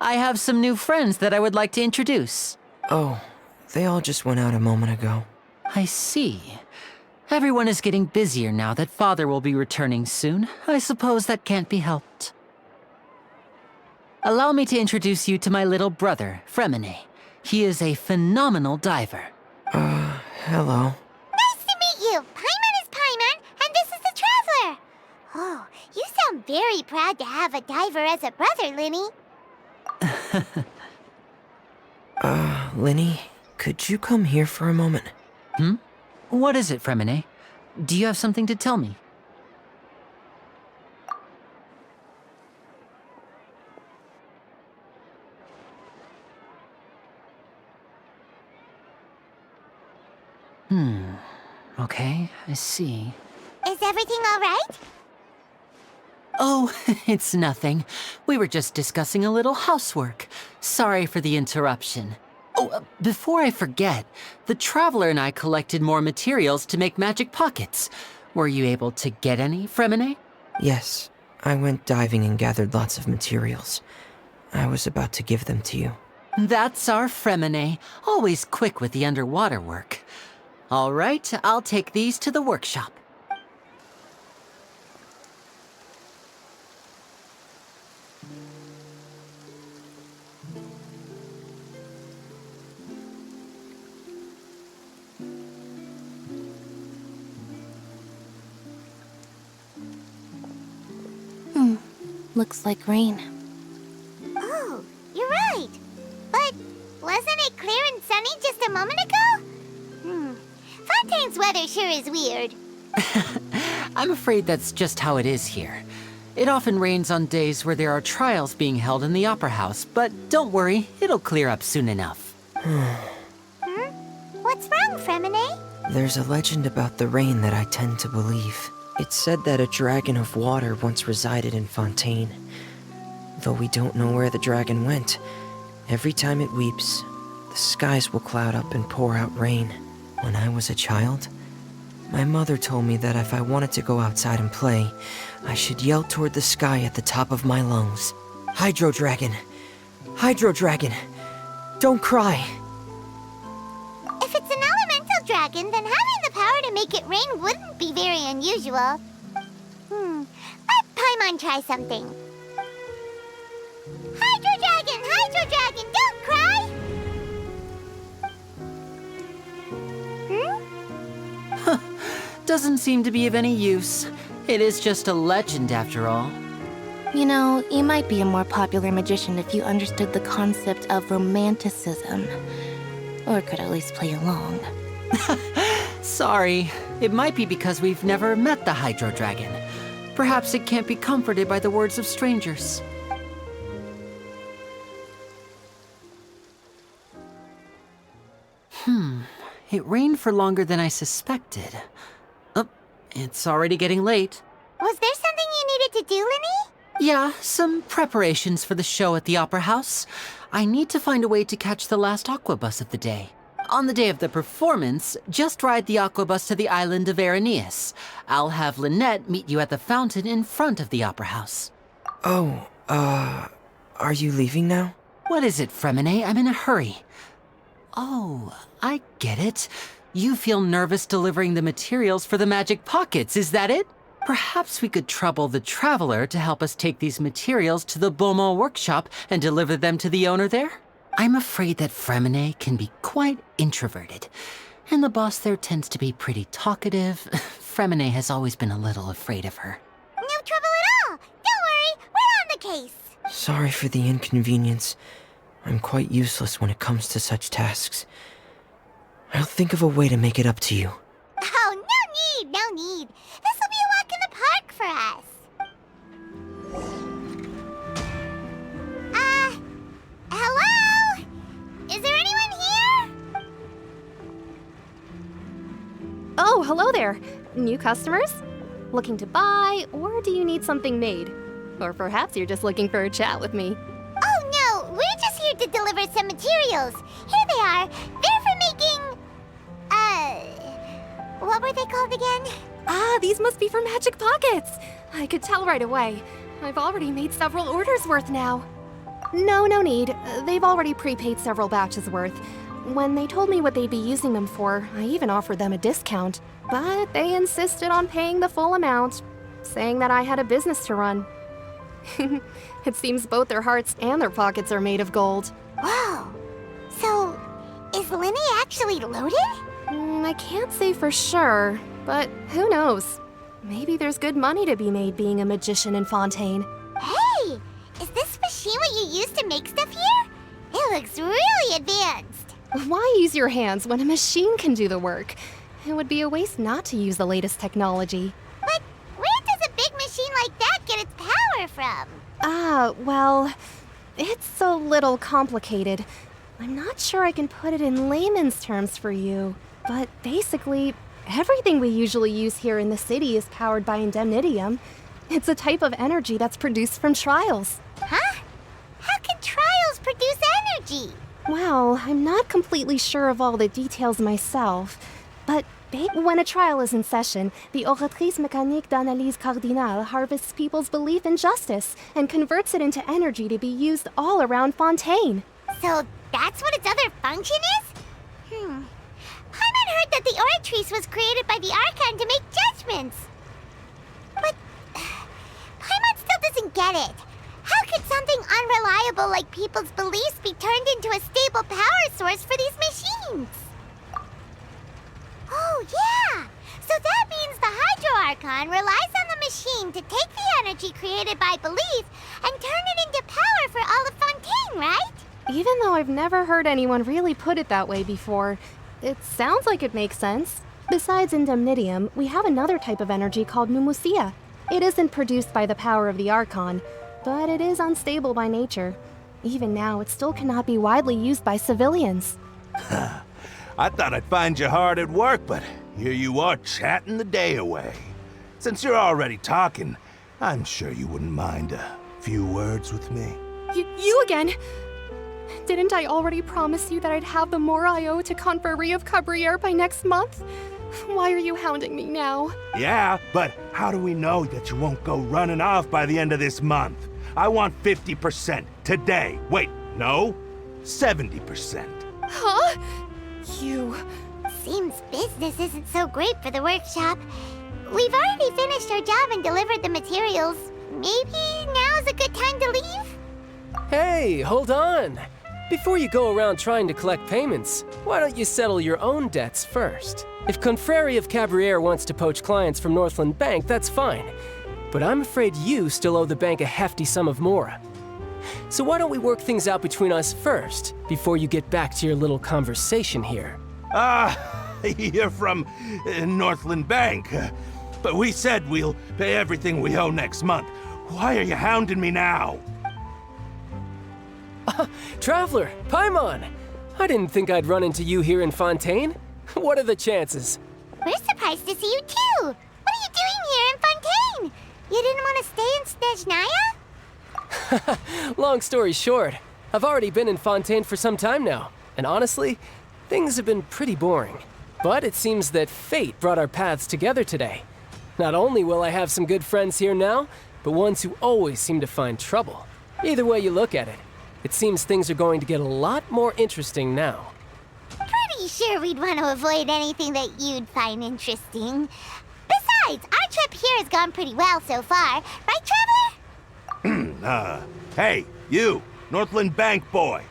I have some new friends that I would like to introduce. Oh, they all just went out a moment ago. I see. Everyone is getting busier now that Father will be returning soon. I suppose that can't be helped. Allow me to introduce you to my little brother, Fremine. He is a phenomenal diver. Hello. Nice to meet you. Paimon is Paimon, and this is the Traveler. Oh, you sound very proud to have a diver as a brother, Linny. Linny, could you come here for a moment? What is it, Fremine? Do you have something to tell me? Okay, I see. Is everything all right? Oh, it's nothing. We were just discussing a little housework. Sorry for the interruption. Oh, before I forget, the Traveler and I collected more materials to make magic pockets. Were you able to get any, Fremine? Yes, I went diving and gathered lots of materials. I was about to give them to you. That's our Fremine, always quick with the underwater work. All right, I'll take these to the workshop. Looks like rain. Oh, you're right. But wasn't it clear and sunny just a moment ago? Fontaine's weather sure is weird. I'm afraid that's just how it is here. It often rains on days where there are trials being held in the Opera House, but don't worry, it'll clear up soon enough. What's wrong, Fremine? There's a legend about the rain that I tend to believe. It's said that a dragon of water once resided in Fontaine. Though we don't know where the dragon went, every time it weeps, the skies will cloud up and pour out rain. When I was a child, my mother told me that if I wanted to go outside and play, I should yell toward the sky at the top of my lungs. Hydro Dragon! Hydro Dragon! Don't cry! If it's an elemental dragon, then having the power to make it rain wouldn't be very unusual. Let Paimon try something. Hydro Dragon, don't cry! Doesn't seem to be of any use. It is just a legend after all. You know, you might be a more popular magician if you understood the concept of romanticism. Or could at least play along. Sorry, it might be because we've never met the Hydro Dragon. Perhaps it can't be comforted by the words of strangers. It rained for longer than I suspected. Oh, it's already getting late. Was there something you needed to do, Linny? Yeah, some preparations for the show at the Opera House. I need to find a way to catch the last aqua bus of the day. On the day of the performance, just ride the aqua bus to the island of Araneus. I'll have Lynette meet you at the fountain in front of the Opera House. Oh, are you leaving now? What is it, Fremine? I'm in a hurry. Oh, I get it. You feel nervous delivering the materials for the magic pockets, is that it? Perhaps we could trouble the Traveler to help us take these materials to the Beaumont workshop and deliver them to the owner there? I'm afraid that Fremine can be quite introverted, and the boss there tends to be pretty talkative. Fremine has always been a little afraid of her. No trouble at all. Don't worry, we're on the case. Sorry for the inconvenience. I'm quite useless when it comes to such tasks. I'll think of a way to make it up to you. Oh, no need. This will be a walk in the park for us. Hello? Is there anyone here? Oh, hello there. New customers? Looking to buy, or do you need something made? Or perhaps you're just looking for a chat with me. Oh, no, we're just here to deliver some materials. Here they are. They're for making... what were they called again? Ah, these must be for magic pockets. I could tell right away. I've already made several orders worth now. No need. They've already prepaid several batches worth. When they told me what they'd be using them for, I even offered them a discount. But they insisted on paying the full amount, saying that I had a business to run. It seems both their hearts and their pockets are made of gold. Whoa. So, is Linny actually loaded? I can't say for sure, but who knows? Maybe there's good money to be made being a magician in Fontaine. Hey! Is this machine what you use to make stuff here? It looks really advanced. Why use your hands when a machine can do the work? It would be a waste not to use the latest technology. But where does a big machine like that get its power from? Well, it's a little complicated. I'm not sure I can put it in layman's terms for you. But basically, everything we usually use here in the city is powered by indemnitium. It's a type of energy that's produced from trials. Huh? How can trials produce energy? Well, I'm not completely sure of all the details myself, but when a trial is in session, the oratrice mécanique d'analyse cardinale harvests people's belief in justice and converts it into energy to be used all around Fontaine. So that's what its other function is? Paimon heard that the oratrice was created by the archon to make judgments. But Paimon still doesn't get it. How could something unreliable like people's beliefs be turned into a stable power source for these machines? Oh, yeah! So that means the Hydro Archon relies on the machine to take the energy created by belief and turn it into power for all of Fontaine, right? Even though I've never heard anyone really put it that way before, it sounds like it makes sense. Besides indemnitium, we have another type of energy called pneumosia. It isn't produced by the power of the Archon, but it is unstable by nature. Even now, it still cannot be widely used by civilians. I thought I'd find you hard at work, but here you are chatting the day away. Since you're already talking, I'm sure you wouldn't mind a few words with me. You again? Didn't I already promise you that I'd have the more I owe to Confrérie of Cabriere by next month? Why are you hounding me now? Yeah, but how do we know that you won't go running off by the end of this month? I want 50% today. Wait, no, 70%. Huh? You... Seems business isn't so great for the workshop. We've already finished our job and delivered the materials. Maybe now's a good time to leave? Hey, hold on! Before you go around trying to collect payments, why don't you settle your own debts first? If Confrérie of Cabriere wants to poach clients from Northland Bank, that's fine. But I'm afraid you still owe the bank a hefty sum of mora. So why don't we work things out between us first, before you get back to your little conversation here? You're from Northland Bank. But we said we'll pay everything we owe next month. Why are you hounding me now? Traveler, Paimon! I didn't think I'd run into you here in Fontaine. What are the chances? We're surprised to see you too! What are you doing here in Fontaine? You didn't want to stay in Snezhnaya? Long story short, I've already been in Fontaine for some time now, and honestly, things have been pretty boring. But it seems that fate brought our paths together today. Not only will I have some good friends here now, but ones who always seem to find trouble. Either way you look at it, it seems things are going to get a lot more interesting now. Pretty sure we'd want to avoid anything that you'd find interesting. Besides, our trip here has gone pretty well so far, right, Traveler? Hey, you, Northland Bank boy.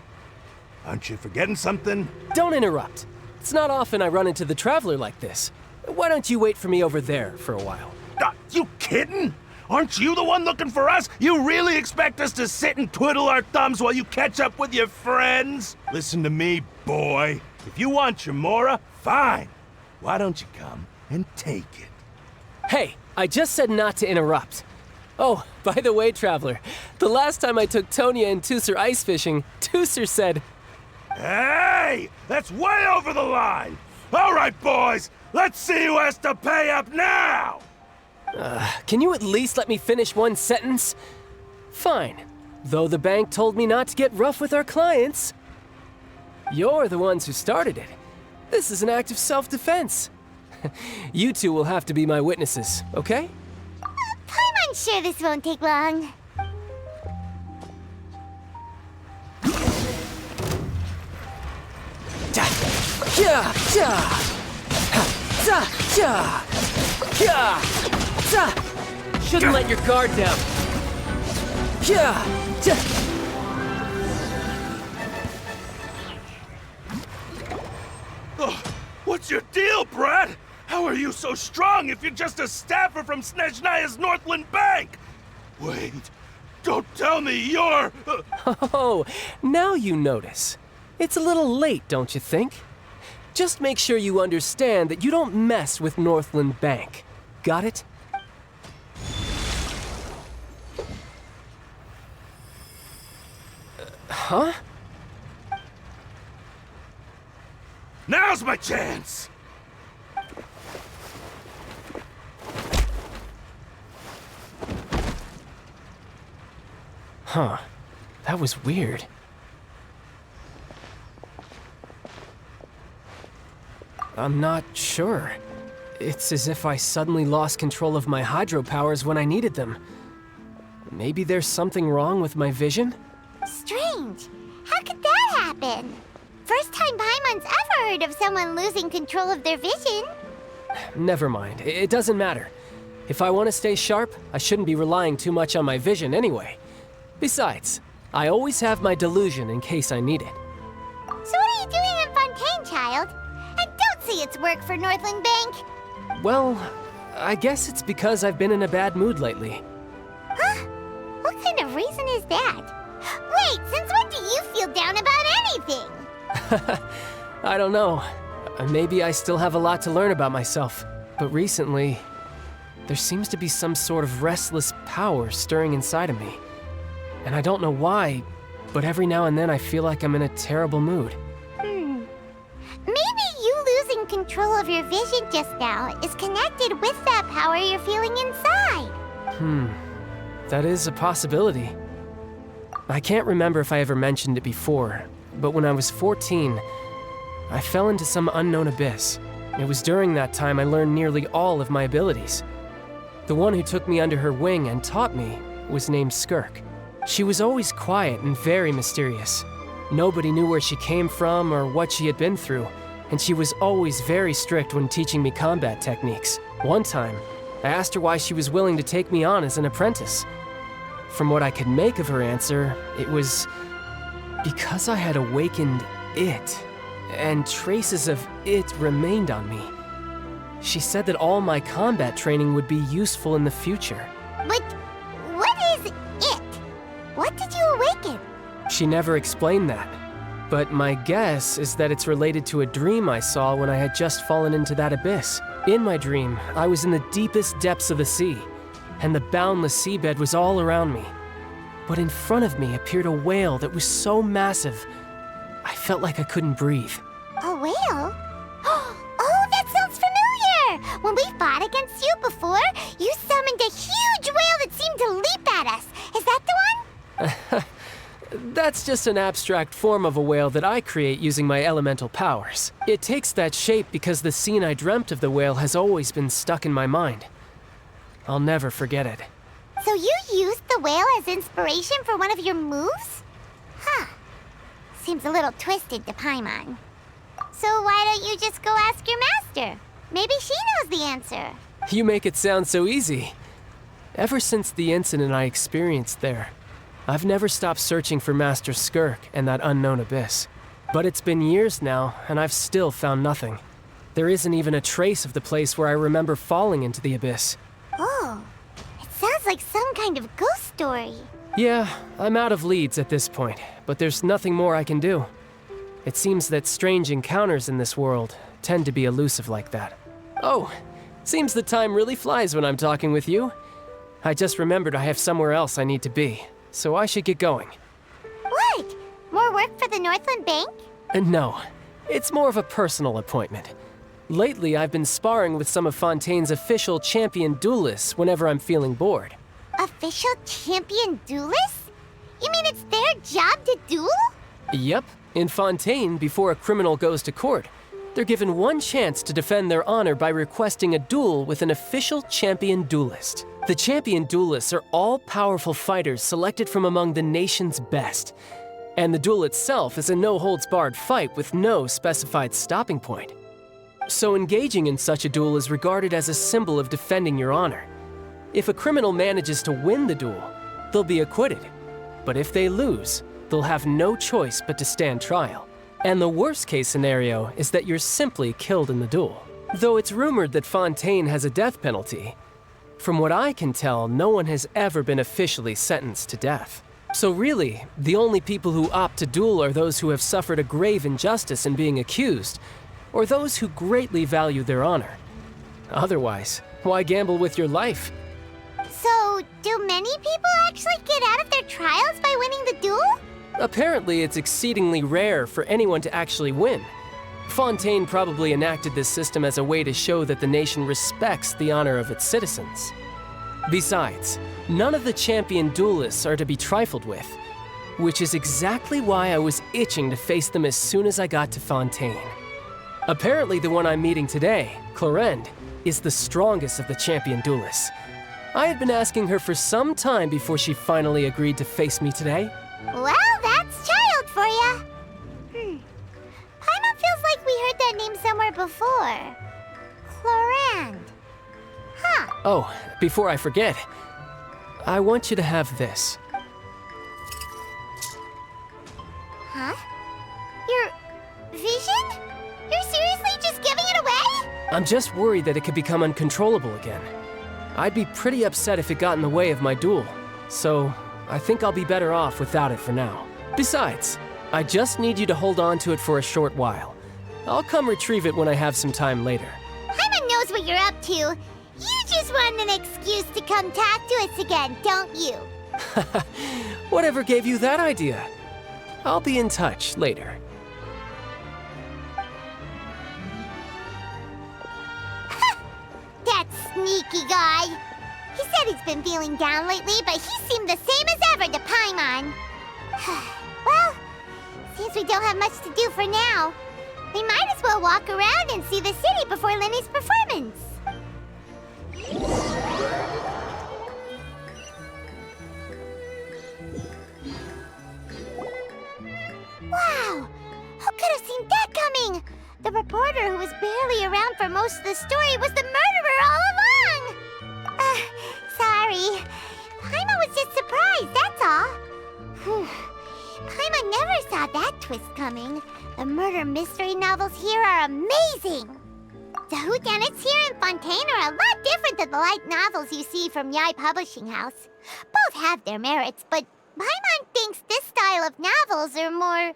Aren't you forgetting something? Don't interrupt. It's not often I run into the Traveler like this. Why don't you wait for me over there for a while? You kidding? Aren't you the one looking for us? You really expect us to sit and twiddle our thumbs while you catch up with your friends? Listen to me, boy. If you want your mora, fine. Why don't you come and take it? Hey, I just said not to interrupt. Oh, by the way, Traveler, the last time I took Tonya and Tusser ice fishing, Tusser said... Hey! That's way over the line! All right, boys, let's see who has to pay up now! Can you at least let me finish one sentence? Fine. Though the bank told me not to get rough with our clients. You're the ones who started it. This is an act of self-defense. You two will have to be my witnesses, okay? I'm sure this won't take long. Shouldn't let your guard down. What's your deal, Brad? How are you so strong if you're just a staffer from Snezhnaya's Northland Bank? Wait, don't tell me you're... Oh, now you notice. It's a little late, don't you think? Just make sure you understand that you don't mess with Northland Bank. Got it? Huh? Now's my chance! Huh. That was weird. I'm not sure. It's as if I suddenly lost control of my hydropowers when I needed them. Maybe there's something wrong with my vision? Strange. How could that happen? First time Paimon's ever heard of someone losing control of their vision. Never mind. It doesn't matter. If I want to stay sharp, I shouldn't be relying too much on my vision anyway. Besides, I always have my delusion in case I need it. So what are you doing in Fontaine, child? And don't say it's work for Northland Bank. Well, I guess it's because I've been in a bad mood lately. Huh? What kind of reason is that? Wait, since when do you feel down about anything? I don't know. Maybe I still have a lot to learn about myself. But recently, there seems to be some sort of restless power stirring inside of me. And I don't know why, but every now and then I feel like I'm in a terrible mood. Maybe you losing control of your vision just now is connected with that power you're feeling inside. That is a possibility. I can't remember if I ever mentioned it before, but when I was 14, I fell into some unknown abyss. It was during that time I learned nearly all of my abilities. The one who took me under her wing and taught me was named Skirk. She was always quiet and very mysterious. Nobody knew where she came from or what she had been through, and she was always very strict when teaching me combat techniques. One time, I asked her why she was willing to take me on as an apprentice. From what I could make of her answer, it was because I had awakened it, and traces of it remained on me. She said that all my combat training would be useful in the future. But what is it? What did you awaken? She never explained that, but my guess is that it's related to a dream I saw when I had just fallen into that abyss. In my dream, I was in the deepest depths of the sea, and the boundless seabed was all around me. But in front of me appeared a whale that was so massive, I felt like I couldn't breathe. A whale? Oh, that sounds familiar! When we fought against you before, you summoned a huge whale that seemed to leap at us. Is that the one? That's just an abstract form of a whale that I create using my elemental powers. It takes that shape because the scene I dreamt of the whale has always been stuck in my mind. I'll never forget it. So you used the whale as inspiration for one of your moves? Huh. Seems a little twisted to Paimon. So why don't you just go ask your master? Maybe she knows the answer. You make it sound so easy. Ever since the incident I experienced there, I've never stopped searching for Master Skirk and that unknown abyss. But it's been years now, and I've still found nothing. There isn't even a trace of the place where I remember falling into the abyss. Oh, it sounds like some kind of ghost story. Yeah, I'm out of leads at this point, but there's nothing more I can do. It seems that strange encounters in this world tend to be elusive like that. Oh, seems the time really flies when I'm talking with you. I just remembered I have somewhere else I need to be, so I should get going. What? More work for the Northland Bank? No, it's more of a personal appointment. Lately, I've been sparring with some of Fontaine's official champion duelists whenever I'm feeling bored. Official champion duelists? You mean it's their job to duel? Yep. In Fontaine, before a criminal goes to court, they're given one chance to defend their honor by requesting a duel with an official champion duelist. The champion duelists are all-powerful fighters selected from among the nation's best. And the duel itself is a no-holds-barred fight with no specified stopping point. So engaging in such a duel is regarded as a symbol of defending your honor. If a criminal manages to win the duel, they'll be acquitted. But if they lose, they'll have no choice but to stand trial. And the worst-case scenario is that you're simply killed in the duel. Though it's rumored that Fontaine has a death penalty, from what I can tell, no one has ever been officially sentenced to death. So really, the only people who opt to duel are those who have suffered a grave injustice in being accused, or those who greatly value their honor. Otherwise, why gamble with your life? So, do many people actually get out of their trials by winning the duel? Apparently, it's exceedingly rare for anyone to actually win. Fontaine probably enacted this system as a way to show that the nation respects the honor of its citizens. Besides, none of the champion duelists are to be trifled with, which is exactly why I was itching to face them as soon as I got to Fontaine. Apparently the one I'm meeting today, Clorinde, is the strongest of the champion duelists. I had been asking her for some time before she finally agreed to face me today. Well, that's child for ya. Paimon feels like we heard that name somewhere before. Clorinde. Huh. Oh, before I forget, I want you to have this. Huh? Your vision? You're seriously just giving it away? I'm just worried that it could become uncontrollable again. I'd be pretty upset if it got in the way of my duel, so I think I'll be better off without it for now. Besides, I just need you to hold on to it for a short while. I'll come retrieve it when I have some time later. Paimon knows what you're up to. You just want an excuse to come talk to us again, don't you? Whatever gave you that idea? I'll be in touch later. That sneaky guy. He said he's been feeling down lately, but he seemed the same as ever to Paimon. Well, since we don't have much to do for now, we might as well walk around and see the city before Lenny's performance. Wow! Who could have seen that coming? The reporter who was barely around for most of the story was the murderer all along! Sorry. Paimon was just surprised, that's all. Paimon never saw that twist coming. The murder mystery novels here are amazing! The whodunits here in Fontaine are a lot different than the light novels you see from Yai Publishing House. Both have their merits, but Paimon thinks this style of novels are more,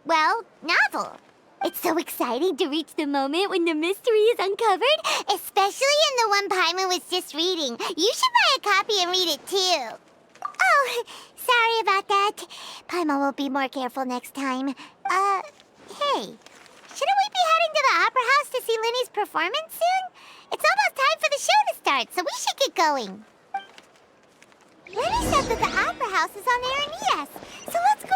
well, novel. It's so exciting to reach the moment when the mystery is uncovered, especially in the one Paimon was just reading. You should buy a copy and read it too. Oh, sorry about that. Paimon will be more careful next time. Hey, shouldn't we be heading to the Opera House to see Lenny's performance soon? It's almost time for the show to start, so we should get going. Lenny said that the Opera House is on air in ES, so let's go